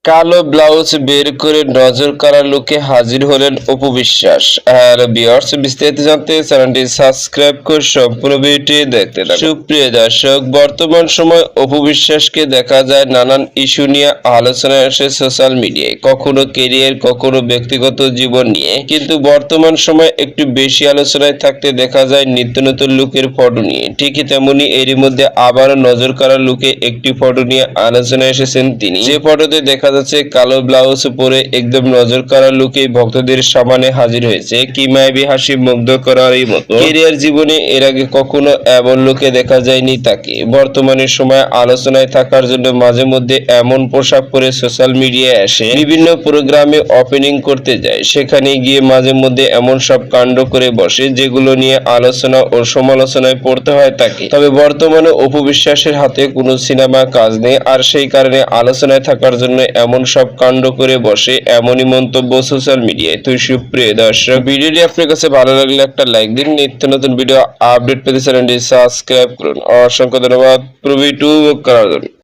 কালো ব্লাউজ বের করে নজর কাড়া লুকে হাজির হলেন অপু বিশ্বাস। হ্যালো ভিউয়ার্স, বিস্তারিত জানতে চ্যানেলটি সাবস্ক্রাইব করে সম্পূর্ণ ভিডিওটি দেখতে থাকুন। সুপ্রিয় দর্শক, বর্তমান সময় অপু বিশ্বাসকে দেখা যায় নানান ইস্যু নিয়ে আলোচনায় আসে সোশ্যাল মিডিয়ায়, কখনো কেরিয়ার, কখনো ব্যক্তিগত জীবন নিয়ে। কিন্তু বর্তমান সময় একটু বেশি আলোচনায় থাকতে দেখা যায় নিত্য নতুন লুকের ফটো নিয়ে। ঠিকই তেমনি এরই মধ্যে আবারও নজর কাড়া লুকে একটি ফটো নিয়ে আলোচনায় এসেছেন তিনি। যে ফটোতে দেখা যাচ্ছে কালো ব্লাউজ পরে একদম নজর কাড়া লুকে ভক্তদের সামনে হাজির হয়েছে। কি মায়াবী হাসি, মুগ্ধ করারই মতো। কেরিয়ার জীবনে এর আগে কখনো এমন লুকে দেখা যায়নি তাকে। বর্তমানে সময় আলোচনায় থাকার জন্য মাঝে মধ্যে এমন পোশাক পরে সোশ্যাল মিডিয়ায় আসে, বিভিন্ন প্রোগ্রামে ওপেনিং করতে যায়, সেখানে গিয়ে মাঝে মধ্যে এমন সব কাণ্ড করে বসে যেগুলো নিয়ে আলোচনা ও সমালোচনায় পড়তে হয় তাকে। তবে বর্তমানে অপু বিশ্বাসের হাতে কোনো সিনেমা কাজ নেই, আর সেই কারণে আলোচনায় থাকার জন্য এমন সব কাণ্ড করে বসে, এমনই মন্তব্য সোশ্যাল মিডিয়ায়। তো সুপ্রিয় দর্শক, ভিডিওটি আপনার কাছে ভালো লাগলে একটা লাইক দিন। নিত্য নতুন ভিডিও আপডেট পেতে চ্যানেলটি সাবস্ক্রাইব করুন। অসংখ্য ধন্যবাদ প্রভৃতি করার জন্য।